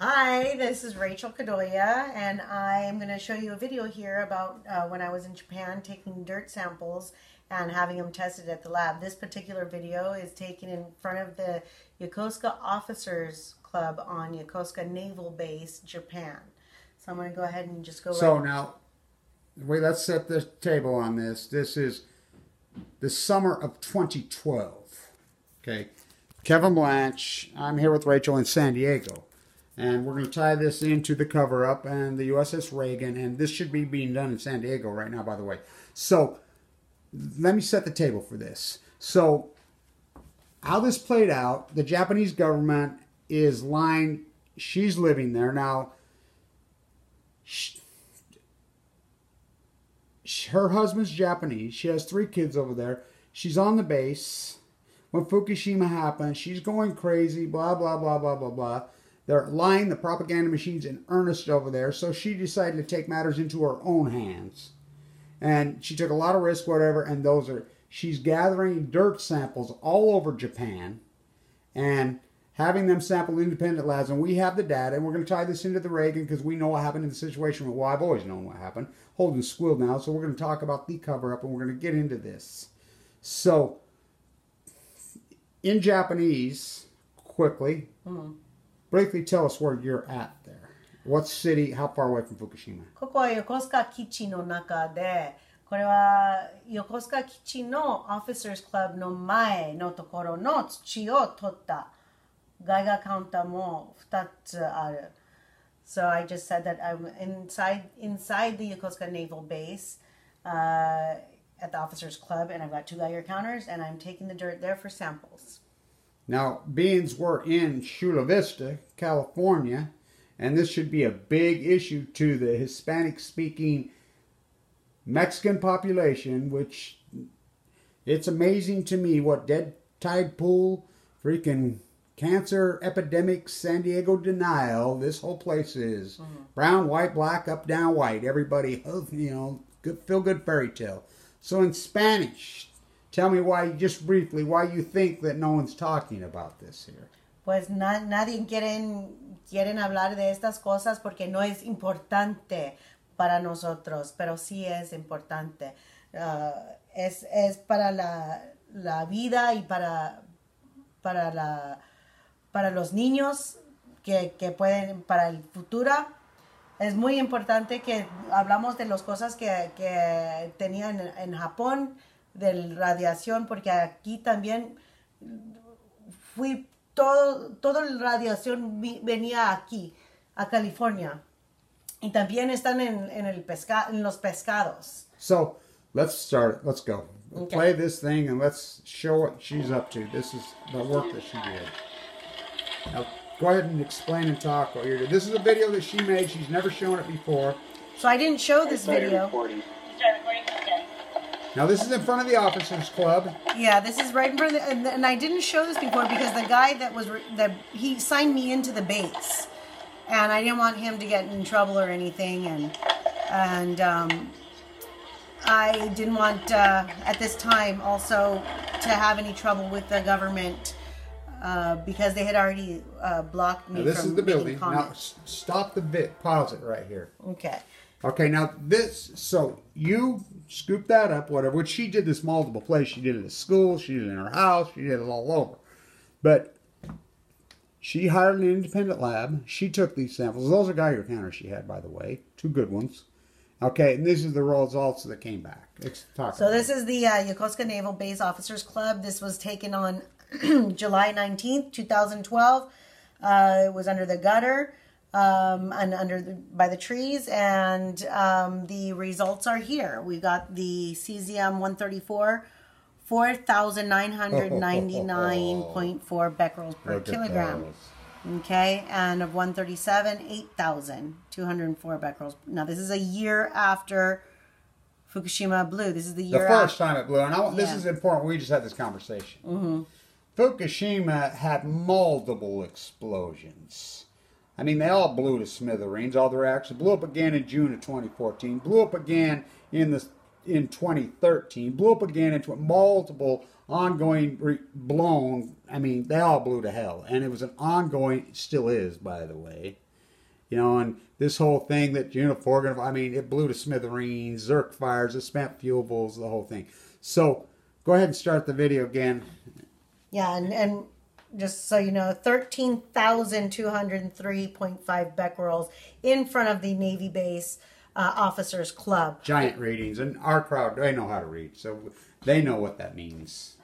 Hi, this is Rachel Kadoya, and I am going to show you a video here about when I was in Japan taking dirt samples and having them tested at the lab. This particular video is taken in front of the Yokosuka Officers Club on Yokosuka Naval Base, Japan. So I'm going to go ahead and just go now, wait, let's set the table on this. This is the summer of 2012. Okay, Kevin Blanche, I'm here with Rachel in San Diego. And we're going to tie this into the cover-up and the USS Reagan. And this should be being done in San Diego right now, by the way. So, let me set the table for this. So, how this played out, the Japanese government is lying. She's living there. Now, her husband's Japanese. She has 3 kids over there. She's on the base. When Fukushima happened, she's going crazy, blah, blah, blah, blah, blah, blah. They're lying, the propaganda machines in earnest over there. So she decided to take matters into her own hands. And she took a lot of risk, whatever. And she's gathering dirt samples all over Japan. And having them sampled in independent labs. And we have the data. And we're going to tie this into the Reagan because we know what happened in the situation. Well, I've always known what happened. Holding school now. So we're going to talk about the cover-up. And we're going to get into this. So, in Japanese, quickly... Briefly tell us where you're at there. What city, how far away from Fukushima? ここは横須賀基地の中で、これは横須賀基地の Officers Club の前のところの土を取ったガイガーカウンターも2つある。So I just said that I'm inside the Yokosuka Naval Base at the Officers Club, and I've got 2 Geiger counters, and I'm taking the dirt there for samples. Now, beings we're in Chula Vista, California, and this should be a big issue to the Hispanic-speaking Mexican population, which it's amazing to me what dead tide pool, freaking cancer epidemic, San Diego denial, this whole place is. Brown, white, black, up, down, white. Everybody, feel good fairy tale. So in Spanish... Tell me why, just briefly, why you think that no one's talking about this here. Pues nadie quieren hablar de estas cosas porque no es importante para nosotros, pero sí es importante. Es para la vida y para los niños que pueden, para el futuro. Es muy importante que hablamos de las cosas que tenían en Japón, de radiación, porque aquí también toda la radiación venía aquí, a California, y también están en los pescados. So, let's start it. Let's go. Okay. Play this thing and let's show what she's up to. This is the work that she did. Now, go ahead and explain and talk what you're doing. This is a video that she made. She's never shown it before. So I didn't show this video. Now, this is in front of the Officers Club. Yeah, this is right in front of and I didn't show this before because the guy he signed me into the base, and I didn't want him to get in trouble or anything, and I didn't want at this time also to have any trouble with the government because they had already blocked me. Now, this is the building. Now, stop the pause it right here. Okay. Okay, now so you scooped that up, whatever, which she did this multiple places. She did it at school, she did it in her house, she did it all over. But she hired an independent lab. She took these samples. Those are Geiger counters she had, by the way. 2 good ones. Okay, and this is the results that came back. So this is the Yokosuka Naval Base Officers Club. This was taken on July 19th, 2012. It was under the gutter. And by the trees, and the results are here. We got the cesium 134, 4,999.4 becquerels per kilogram. Okay, and of 137, 8,204 becquerels. Now this is a year after Fukushima blew. This is the year after. The first time it blew, and this is important. We just had this conversation. Fukushima had multiple explosions. I mean, they all blew to smithereens. All the reactors blew up again in June of 2014. Blew up again in 2013. Blew up again into multiple ongoing blown. I mean, they all blew to hell. And it was an ongoing, still is, by the way. You know, and this whole thing that Uniforgan, I mean, it blew to smithereens, Zerk fires, it spent fuel bulls, the whole thing. So, go ahead and start the video again. Yeah, and just so you know, 13,203.5 becquerels in front of the Navy base officers club. Giant readings, and our crowd, they know how to read, so they know what that means.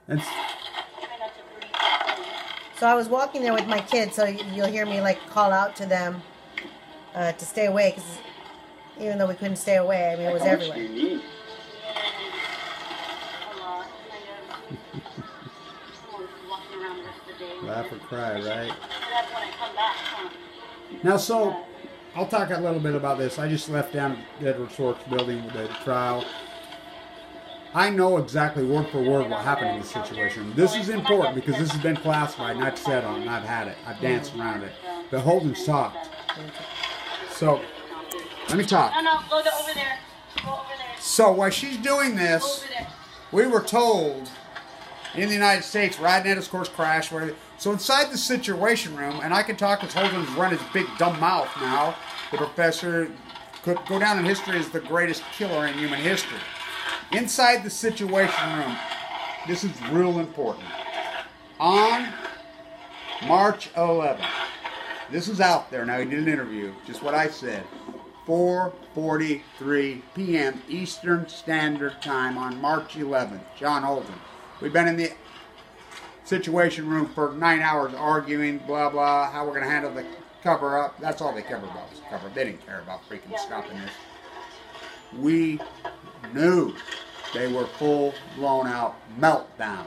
And so I was walking there with my kids, so you'll hear me like call out to them to stay away, because even though we couldn't stay away, I mean, it was everywhere. Laugh or cry, right? Now, so, I'll talk a little bit about this. I just left down at Edward Swartz building with the trial. I know exactly word for word what happened in this situation. This is important because this has been classified and I've said on it and I've had it. I've danced around it. But Holden's talked. So, let me talk. No, go over there. Go over there. So, while she's doing this, we were told in the United States, Radnet's course crashed. So inside the situation room, and I can talk because Holden's run his big dumb mouth now, the professor could go down in history as the greatest killer in human history. Inside the situation room, this is real important. On March 11th, this is out there now, he did an interview, just what I said, 4:43 p.m. Eastern Standard Time on March 11th, John Holden. We've been in the situation room for 9 hours arguing, blah, blah, how we're going to handle the cover-up. That's all they cared about was the cover-up. They didn't care about freaking stopping this. We knew they were full-blown out meltdowns.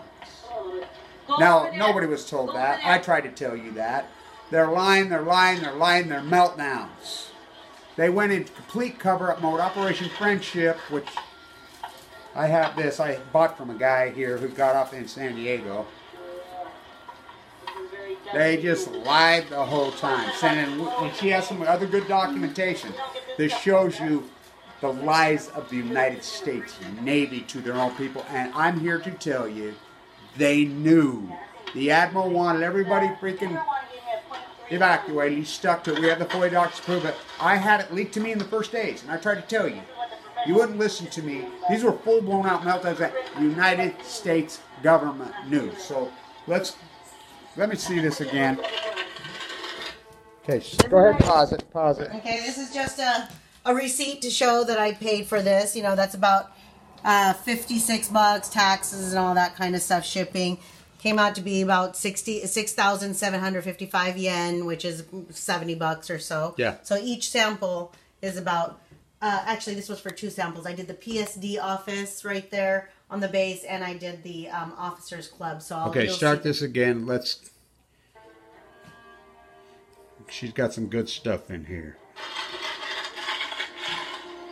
Now, nobody was told that. I tried to tell you that. They're lying, they're lying, they're lying, they're meltdowns. They went into complete cover-up mode. Operation Friendship, which I have this. I bought from a guy here who got off in San Diego. They just lied the whole time. And she has some other good documentation. This shows you the lies of the United States Navy to their own people. And I'm here to tell you, they knew. The Admiral wanted everybody freaking evacuated. He stuck to it. We have the FOIA docs to prove it. I had it leaked to me in the first days. And I tried to tell you. You wouldn't listen to me. These were full-blown out meltdowns that the United States government knew. So let me see this again. Okay, go ahead, pause it. Okay, this is just a receipt to show that I paid for this. You know, that's about $56, taxes and all that kind of stuff, shipping. Came out to be about 6,755 yen, which is $70 or so. Yeah. So each sample is about, actually this was for 2 samples. I did the PSD office right there on the base, and I did the officers club. So okay, start this again. She's got some good stuff in here.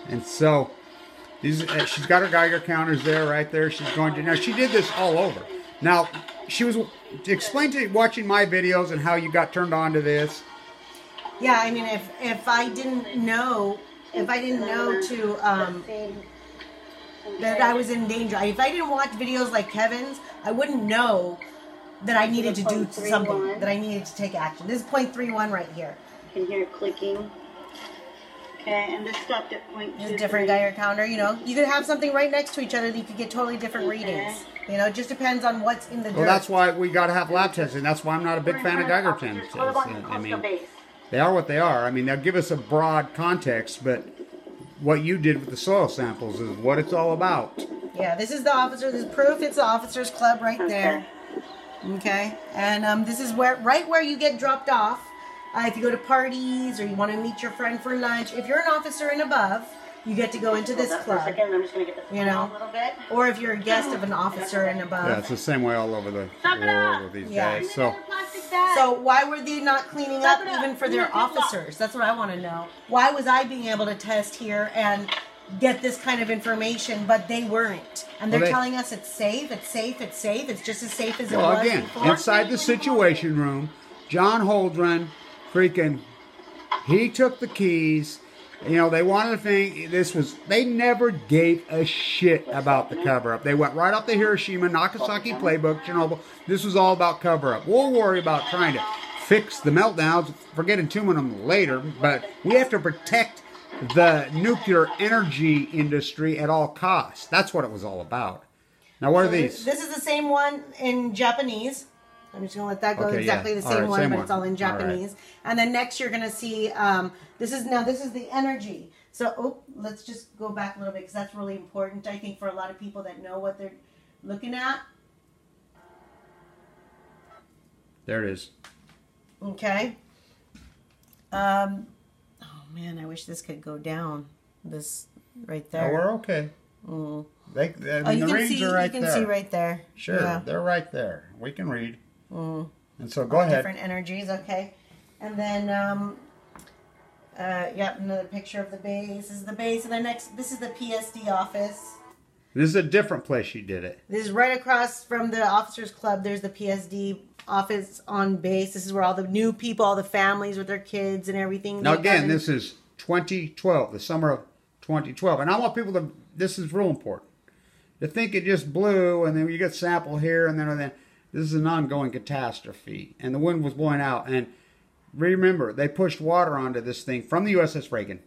And so, she's got her Geiger counters there, right there. She's going to, now she did this all over. Now, she was, explain to watching my videos and how you got turned on to this. Yeah, I mean, if I didn't know to, that I was in danger. If I didn't watch videos like Kevin's, I wouldn't know that I needed to do something, that I needed to take action. This is 0.31 right here. You can hear it clicking. Okay, and this stopped at 0.23. There's a different Geiger counter, you know. You could have something right next to each other that you could get totally different readings. You know, it just depends on what's in the dirt. Well, that's why we got to have lab testing. That's why I'm not a big fan of Geiger tests. I mean, they are what they are. I mean, they'll give us a broad context, but what you did with the soil samples is what it's all about. Yeah, this is the officer. This is proof. It's the officers club right there. Okay, and this is right where you get dropped off. If you go to parties or you want to meet your friend for lunch, if you're an officer and above, you get to go into this club. I'm just gonna get this you know, a little bit. Or if you're a guest of an officer and above. Yeah, it's the same way all over the world with these guys. So why were they not cleaning up even for their officers? That's what I want to know. Why was I being able to test here and get this kind of information, but they weren't? And they're telling us it's safe, it's safe, it's safe. It's just as safe as it was again, before. inside the situation room, John Holdren, freaking, he took the keys. You know, they wanted to think this was, they never gave a shit about the cover-up. They went right off the Hiroshima, Nagasaki playbook, Chernobyl. This was all about cover-up. We'll worry about trying to fix the meltdowns, forget entombing them later, but we have to protect the nuclear energy industry at all costs. That's what it was all about. Now, what are these? This is the same one in Japanese. I'm just going to let that go. Okay, exactly yeah. the same All right, one, same but one. it's all in Japanese. All right. And then next you're going to see, this is the energy. So, let's just go back a little bit because that's really important, I think, for a lot of people that know what they're looking at. There it is. Okay. Oh, man, I wish this could go down. This right there. Oh, we're okay. Mm. The readings are right there. You can see right there. Sure, yeah. they're right there. We can read. Mm. And so go ahead. Different energies, okay. And then, another picture of the base. This is the base. And then this is the PSD office. This is a different place you did it. This is right across from the Officers Club. There's the PSD office on base. This is where all the new people, all the families with their kids and everything. Now again, this is 2012, the summer of 2012. And I want people to, this is real important, to think it just blew and then you get sample here and then this is an ongoing catastrophe. And the wind was blowing out. And remember, they pushed water onto this thing from the USS Reagan,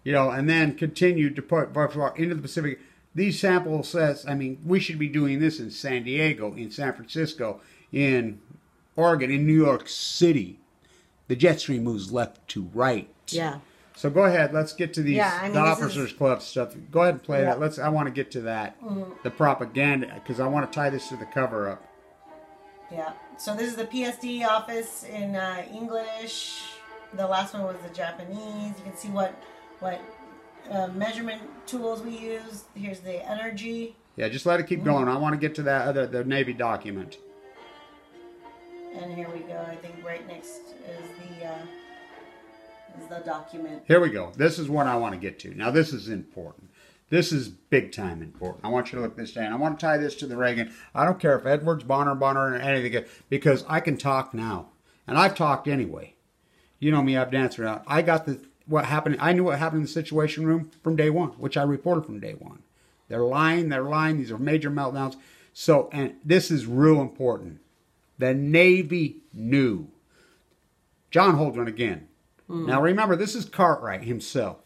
you know, and then continued to put water into the Pacific. These samples says, I mean, we should be doing this in San Diego, in San Francisco, in Oregon, in New York City. The jet stream moves left to right. Yeah. So go ahead. Let's get to these the Officers Club stuff. Go ahead and play that. I want to get to that. Mm-hmm. The propaganda, because I want to tie this to the cover-up. Yeah. So this is the PSD office in English. The last one was the Japanese. You can see what measurement tools we use. Here's the energy. Yeah, just let it keep going. I want to get to that the Navy document. And here we go. I think right next is the document. Here we go. This is what I want to get to. Now this is important. This is big time important. I want you to look this down. I want to tie this to the Reagan. I don't care if Edwards, Bonner, or anything, because I can talk now. And I've talked anyway. You know me, I've danced around. I got what happened. I knew what happened in the Situation Room from day one, which I reported from day one. They're lying. These are major meltdowns. So, and this is real important. The Navy knew. John Holdren again. Now remember, this is Cartwright himself.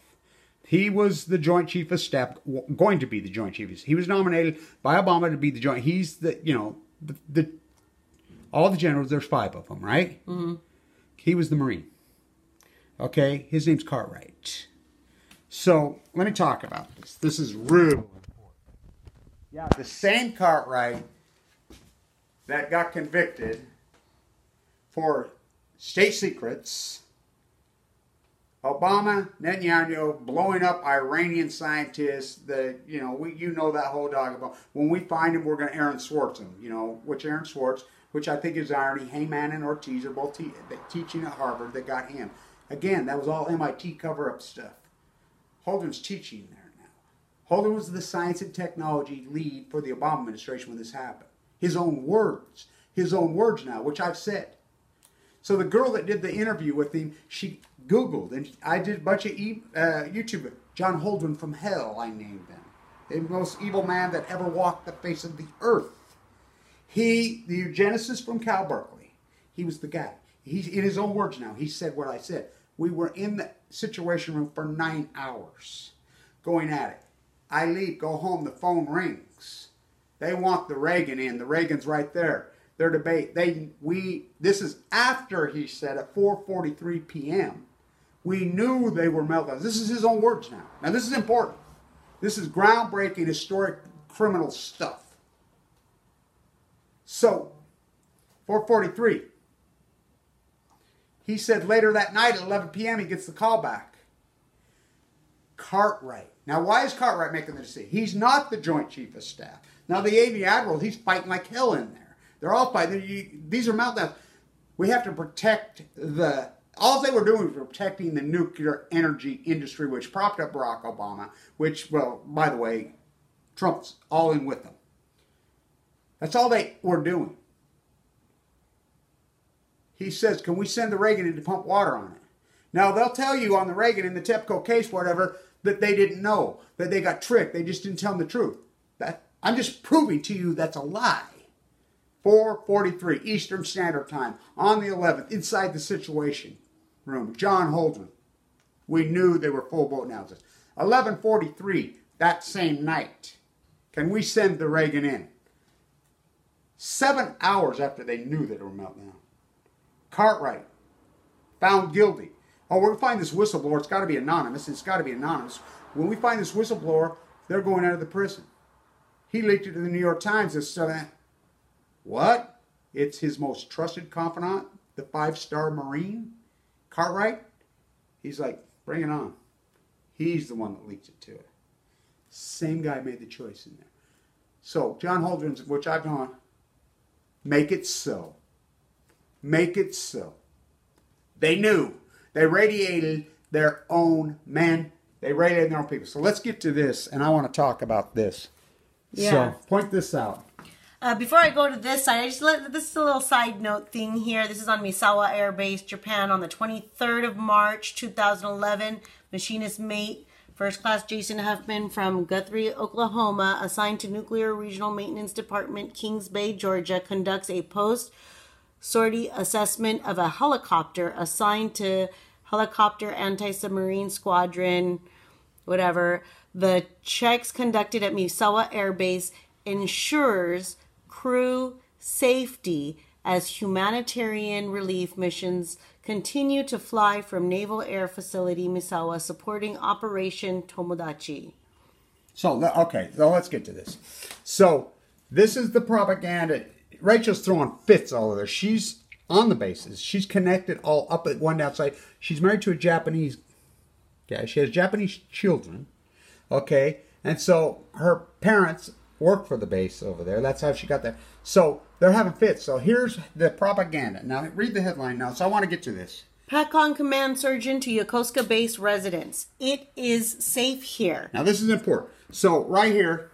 He was the Joint Chief of Staff, going to be the Joint Chief of Staff. He was nominated by Obama to be the Joint. He's the, all the generals, there's 5 of them, right? Mm-hmm. He was the Marine. Okay, his name's Cartwright. So, let me talk about this. This is real important. Yeah, the same Cartwright that got convicted for state secrets, Obama, Netanyahu blowing up Iranian scientists. You know that whole dog about when we find him, we're going to Aaron Swartz him. You know, which Aaron Swartz, which I think is irony. Heyman and Ortiz are both teaching at Harvard. That got him. Again, that was all MIT cover-up stuff. Holden's teaching there now. Holden was the science and technology lead for the Obama administration when this happened. His own words now, which I've said. So the girl that did the interview with him, she Googled, and I did a bunch of YouTube. John Holdren from Hell, I named him. The most evil man that ever walked the face of the earth. The eugenicist from Cal Berkeley. He was the guy. He's in his own words now. He said what I said. We were in the Situation Room for 9 hours, going at it. I leave, go home, the phone rings. They want the Reagan in. The Reagan's right there. Their debate. This is after he said at 4:43 p.m. We knew they were meltdowns. This is his own words now. Now this is important. This is groundbreaking, historic, criminal stuff. So, 4:43. He said later that night at 11 p.m. he gets the call back. Cartwright. Now why is Cartwright making the decision? He's not the Joint Chief of Staff. Now the Navy Admiral, he's fighting like hell in there. They're all fighting. These are meltdowns. We have to protect all they were doing was protecting the nuclear energy industry, which propped up Barack Obama, which, well, by the way, Trump's all in with them. That's all they were doing. He says, can we send the Reagan in to pump water on it? Now, they'll tell you on the Reagan and the TEPCO case, whatever, that they didn't know, that they got tricked. They just didn't tell them the truth. I'm just proving to you that's a lie. 4:43 Eastern Standard Time on the 11th, inside the Situation Room. John Holdren. We knew they were full boat announcements. 11:43 that same night. Can we send the Reagan in? 7 hours after they knew that it were meltdown. Cartwright found guilty. Oh, we're going to find this whistleblower. It's got to be anonymous. It's got to be anonymous. When we find this whistleblower, they're going out of the prison. He leaked it to the New York Times and stuff. What? It's his most trusted confidant, the 5-star Marine, Cartwright. He's like, bring it on. He's the one that leaked it to it. Same guy made the choice in there. So, John Holdren's, which I've gone, make it so. Make it so. They knew. They radiated their own men. They radiated their own people. So let's get to this, and I want to talk about this. Yeah. So, point this out. Before I go to this side, this is a little side note thing here. This is on Misawa Air Base, Japan, on the 23rd of March, 2011. Machinist mate, First Class Jason Huffman from Guthrie, Oklahoma, assigned to Nuclear Regional Maintenance Department, Kings Bay, Georgia, conducts a post-sortie assessment of a helicopter assigned to Helicopter Anti-Submarine Squadron, whatever. The checks conducted at Misawa Air Base ensures crew safety as humanitarian relief missions continue to fly from Naval Air Facility Misawa, supporting Operation Tomodachi. So let's get to this. So, this is the propaganda. Rachel's throwing fits all over. She's on the bases. She's connected all up at one outside. She's married to a Japanese guy. She has Japanese children. Okay? And so, her parents work for the base over there. That's how she got there. So they're having fits. So here's the propaganda. Now read the headline now. So I want to get to this. PACON Command Surgeon to Yokosuka Base residents. It is safe here. Now this is important. So right here.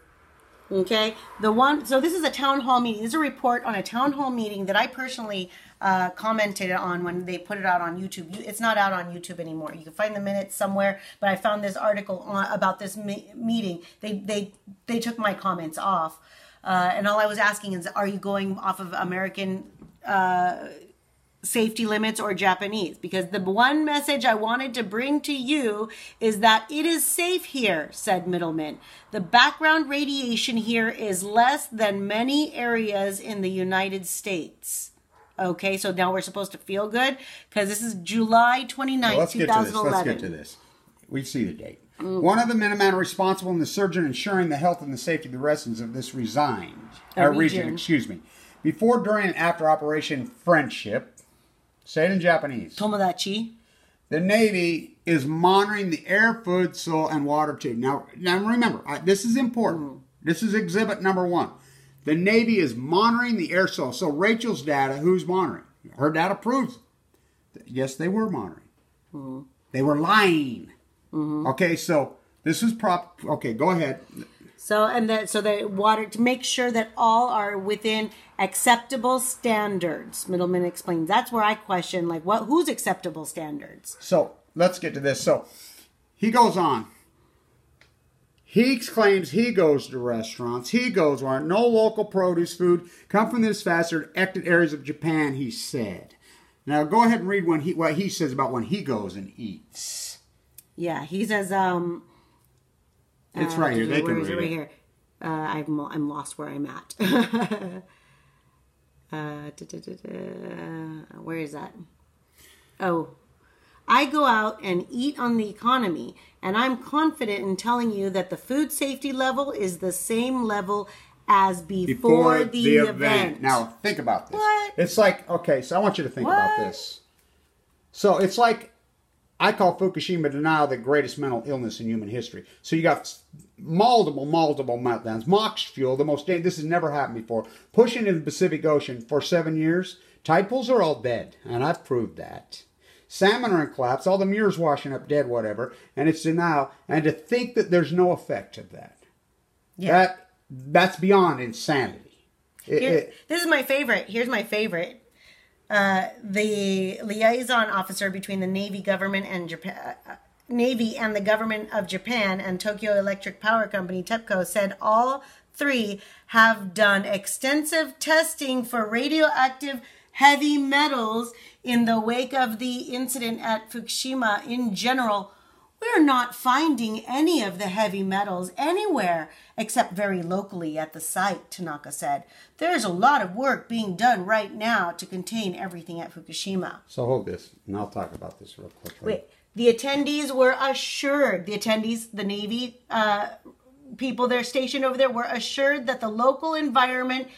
Okay. So this is a town hall meeting. This is a report on a town hall meeting that I personally commented on when they put it out on YouTube. It's not out on YouTube anymore. You can find the minutes somewhere, but I found this article about this meeting. They took my comments off, and all I was asking is, are you going off of American safety limits or Japanese? Because the one message I wanted to bring to you is that it is safe here, said Middleman. The background radiation here is less than many areas in the United States. Okay, so now we're supposed to feel good because this is July 29th, 2011. Let's get to this. We see the date. One of the Minutemen responsible and the surgeon ensuring the health and the safety of the residents of this region. Before, during, and after Operation Friendship, say it in Japanese. Tomodachi. The Navy is monitoring the air, food, soil, and water tube. Now remember, this is important. This is exhibit number 1. The Navy is monitoring the air soil. So Rachel's data, who's monitoring? Her data proves it. Yes, they were monitoring. They were lying. Okay, so this is okay, go ahead. So the water, to make sure that all are within acceptable standards. Middleman explains. That's where I question, like, who's acceptable standards? So let's get to this. So he goes on. He claims he goes to restaurants. He goes where no local produce food come from this faster affected areas of Japan, he said. Now go ahead and read what he says about when he goes and eats. Yeah, he says, it's right here. They can read it. Right here. I'm lost where I'm at. Where is that? Oh, I go out and eat on the economy, and I'm confident in telling you that the food safety level is the same level as before the event. Now, think about this. What? It's like, okay, so I want you to think about this. So it's like, I call Fukushima denial the greatest mental illness in human history. So you got multiple meltdowns. Mox fuel, the most dangerous. This has never happened before. Pushing in the Pacific Ocean for 7 years. Tide pools are all dead, and I've proved that. Salmon are in collapse. All the muirs washing up dead, whatever. And it's denial. And to think that there's no effect of that. Yeah. That's beyond insanity. This is my favorite. Here's my favorite. the liaison officer between the Navy government and Navy and the government of Japan and Tokyo Electric Power Company, TEPCO, said all three have done extensive testing for radioactive heavy metals in the wake of the incident at Fukushima. In general, we're not finding any of the heavy metals anywhere except very locally at the site, Tanaka said. There's a lot of work being done right now to contain everything at Fukushima. So hold this, and I'll talk about this real quickly. Wait, the attendees were assured, the Navy people there stationed over there were assured that the local environment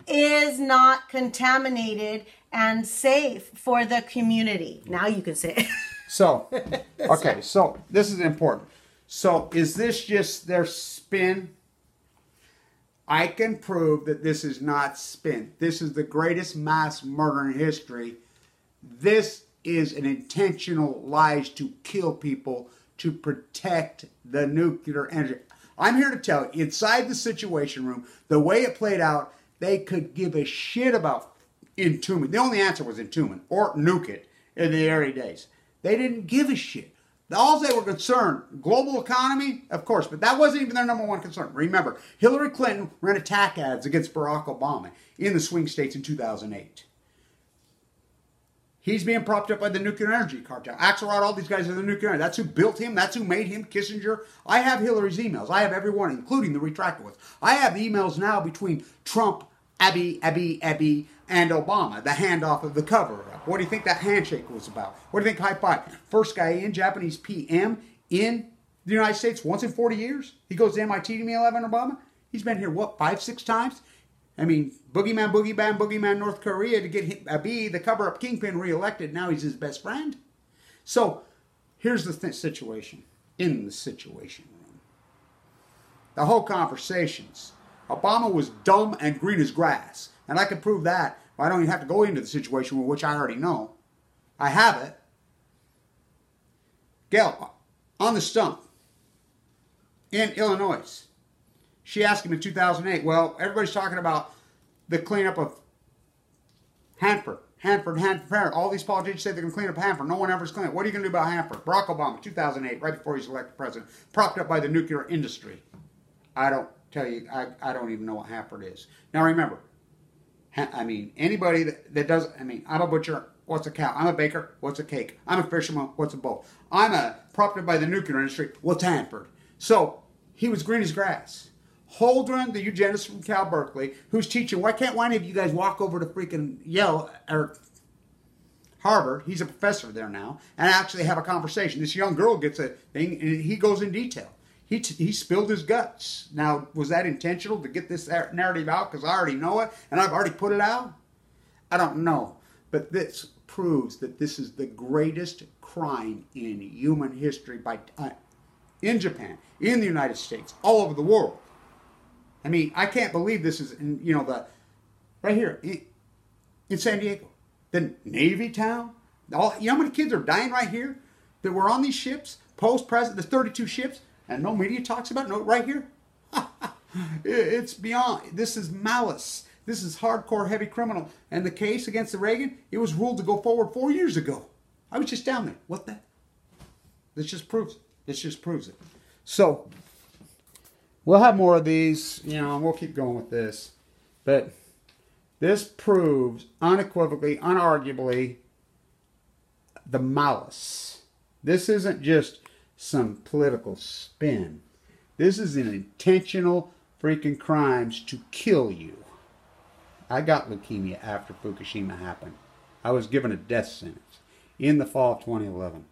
is not contaminated and safe for the community. Now you can say it. So, okay, so this is important. So, is this just their spin? I can prove that this is not spin. This is the greatest mass murder in history. This is an intentional lies to kill people to protect the nuclear energy. I'm here to tell you, inside the Situation Room, the way it played out, they could give a shit about entombment. The only answer was entombment or nuke it in the early days. They didn't give a shit. All they were concerned, global economy, of course, but that wasn't even their number one concern. Remember, Hillary Clinton ran attack ads against Barack Obama in the swing states in 2008. He's being propped up by the nuclear energy cartel. Axelrod, all these guys are the nuclear energy. That's who built him. That's who made him. Kissinger. I have Hillary's emails. I have every one, including the retracted ones. I have emails now between Trump, Abiy, and Obama, the handoff of the cover-up. What do you think that handshake was about? What do you think high five? First guy in, Japanese PM in the United States once in 40 years. He goes to MIT to meet Obama. He's been here, what, 5-6 times? I mean, boogeyman, North Korea to get Abiy, the cover-up kingpin, reelected. Now he's his best friend. So, here's the situation in the Situation Room. The whole conversations. Obama was dumb and green as grass. And I can prove that. I don't even have to go into the Situation Room, which I already know. I have it. Gail, on the stump, in Illinois, she asked him in 2008, well, everybody's talking about the cleanup of Hanford. All these politicians say they're going to clean up Hanford. No one ever's cleaned up. What are you going to do about Hanford? Barack Obama, 2008, right before he's elected president, propped up by the nuclear industry. I don't tell you, I don't even know what Hanford is. Now remember, I mean, anybody that does, I mean, I'm a butcher, what's a cow? I'm a baker, what's a cake? I'm a fisherman, what's a boat? I'm a propped up by the nuclear industry, what's Hanford? So, he was green as grass. Holdren, the eugenist from Cal Berkeley, who's teaching, why can't one of you guys walk over to freaking Yale, or Harvard, he's a professor there now, and actually have a conversation. This young girl gets a thing, and he goes in detail. He spilled his guts. Now, was that intentional to get this narrative out because I already know it and I've already put it out? I don't know. But this proves that this is the greatest crime in human history in Japan, in the United States, all over the world. I mean, I can't believe this is, right here in San Diego, the Navy town. You know how many kids are dying right here that were on these ships, post-present, the 32 ships? And no media talks about it. No, right here. It's beyond. This is malice. This is hardcore heavy criminal. And the case against the Reagan, it was ruled to go forward 4 years ago. I was just down there. What the? This just proves it. This just proves it. So, we'll have more of these, and we'll keep going with this. But this proves unequivocally, unarguably, the malice. This isn't just some political spin. This is an intentional freaking crimes to kill you. I got leukemia after Fukushima happened. I was given a death sentence in the fall of 2011.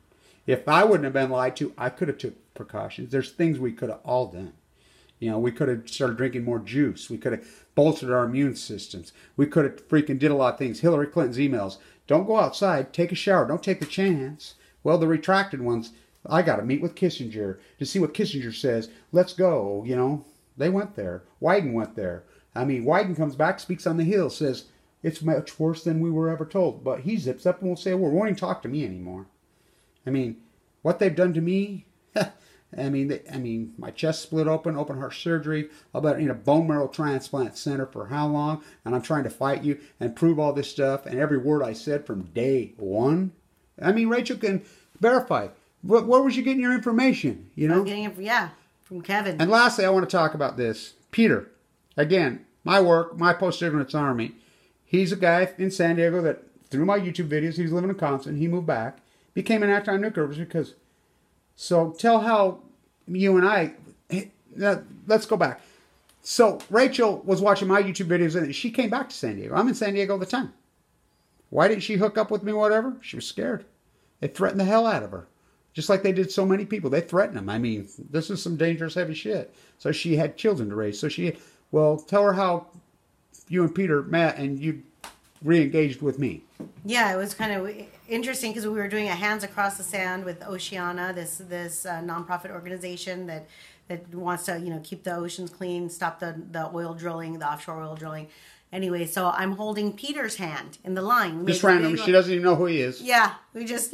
If I wouldn't have been lied to, I could have took precautions. There's things we could have all done. We could have started drinking more juice. We could have bolstered our immune systems. We could have freaking did a lot of things. Hillary Clinton's emails. Don't go outside. Take a shower. Don't take the chance. Well, the retracted ones, I got to meet with Kissinger to see what Kissinger says. Let's go, They went there. Wyden went there. I mean, Wyden comes back, speaks on the Hill, says, it's much worse than we were ever told. But he zips up and won't say a word. Won't even talk to me anymore. I mean, what they've done to me, I mean, my chest split open heart surgery. I've been in a bone marrow transplant center for how long? And I'm trying to fight you and prove all this stuff. And every word I said from day one. I mean, Rachel can verify. Where was you getting your information? You know? I'm getting it, from Kevin. And lastly, I want to talk about this. Peter, again, my work, my post-ignorance army. He's a guy in San Diego that, through my YouTube videos, he was living in Wisconsin. He moved back, became an actor on nuclear because. So tell how you and I. Let's go back. So Rachel was watching my YouTube videos and she came back to San Diego. I'm in San Diego all the time. Why didn't she hook up with me? Whatever. She was scared. They threatened the hell out of her. Just like they did so many people. They threatened them. I mean, this is some dangerous, heavy shit. So she had children to raise. So tell her how you and Peter met and you re-engaged with me. Yeah, it was kind of interesting because we were doing a Hands Across the Sand with Oceana, this nonprofit organization that wants to keep the oceans clean, stop the oil drilling, the offshore oil drilling. Anyway, so I'm holding Peter's hand in the line. Just random. She doesn't even know who he is. Yeah, we just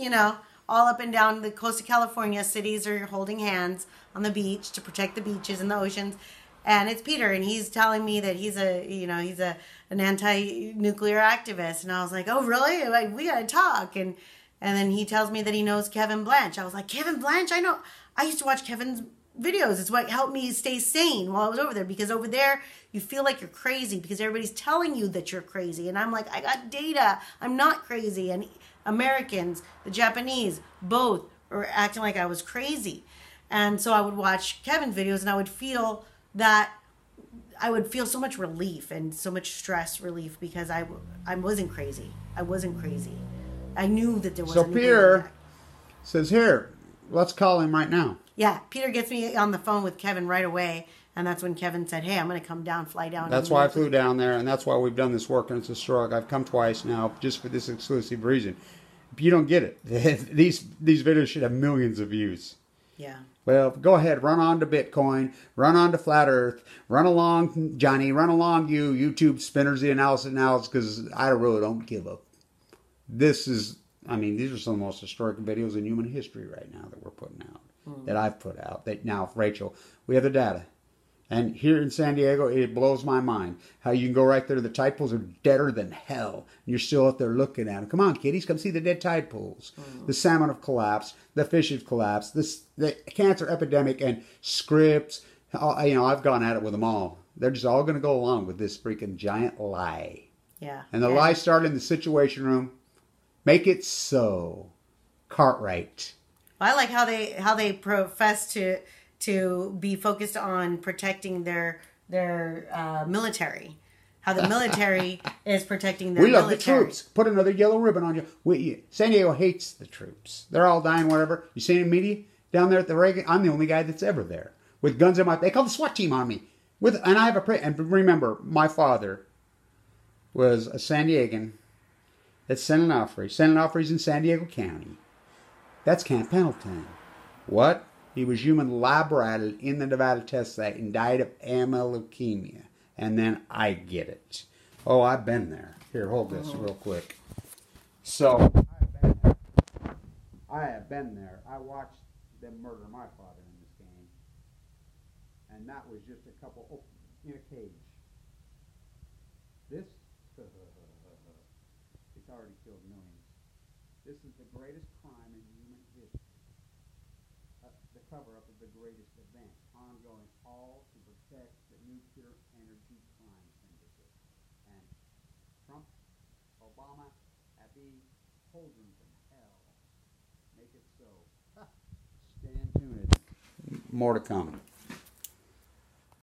all up and down the coast of California, cities are holding hands on the beach to protect the beaches and the oceans. And it's Peter, and he's telling me that he's an anti-nuclear activist. And I was like, oh, really? Like, we got to talk. And then he tells me that he knows Kevin Blanch. I was like, Kevin Blanch? I know. I used to watch Kevin's videos. It's what helped me stay sane while I was over there. Because over there, you feel like you're crazy because everybody's telling you that you're crazy. And I'm like, I got data. I'm not crazy. And Americans, the Japanese, both were acting like I was crazy. And so I would watch Kevin's videos and I would feel so much relief and so much stress relief because I wasn't crazy. I wasn't crazy. I knew that there was. So Peter says, "Here, let's call him right now." Yeah, Peter gets me on the phone with Kevin right away, and that's when Kevin said, "Hey, I'm going to come down, fly down." That's why I flew down there, and that's why we've done this work, and it's a struggle. I've come twice now just for this exclusive reason. You don't get it. These videos should have millions of views. Yeah. Well, go ahead, run on to Bitcoin, run on to Flat Earth, run along, Johnny, run along you, YouTube spinners, the analysis, because I really don't give up. These are some of the most historic videos in human history right now that we're putting out, that I've put out. That now, Rachel, we have the data. And here in San Diego, it blows my mind how you can go right there. The tide pools are deader than hell. And you're still out there looking at them. Come on, kiddies, come see the dead tide pools. The salmon have collapsed. The fish have collapsed. The cancer epidemic and scripts. I've gone at it with them all. They're just all going to go along with this freaking giant lie. Yeah. And the lie started in the Situation Room. Make it so. Cartwright. Well, I like how they profess to be focused on protecting their military. How the military is protecting their military. We love the troops. Put another yellow ribbon on you. San Diego hates the troops. They're all dying, whatever. You see in the media down there at the Reagan? I'm the only guy that's ever there with guns in my. They call the SWAT team on me. And I have and remember, my father was a San Diegan at San Onofre. San Onofre's in San Diego County. That's Camp Pendleton. What? He was human lab ratted in the Nevada test site and died of AML leukemia. And then I get it. Oh, I've been there. Here, hold this real quick. So, I have been there. I watched them murder my father in this game. And that was just a couple, in a cage. This, it's already killed millions. This is the greatest crime in human history. The cover-up of the greatest event, ongoing, all to protect the nuclear energy crime syndicate. And Trump, Obama, Abiy, Holdren from hell. Make it so. Stand tuned. More to come.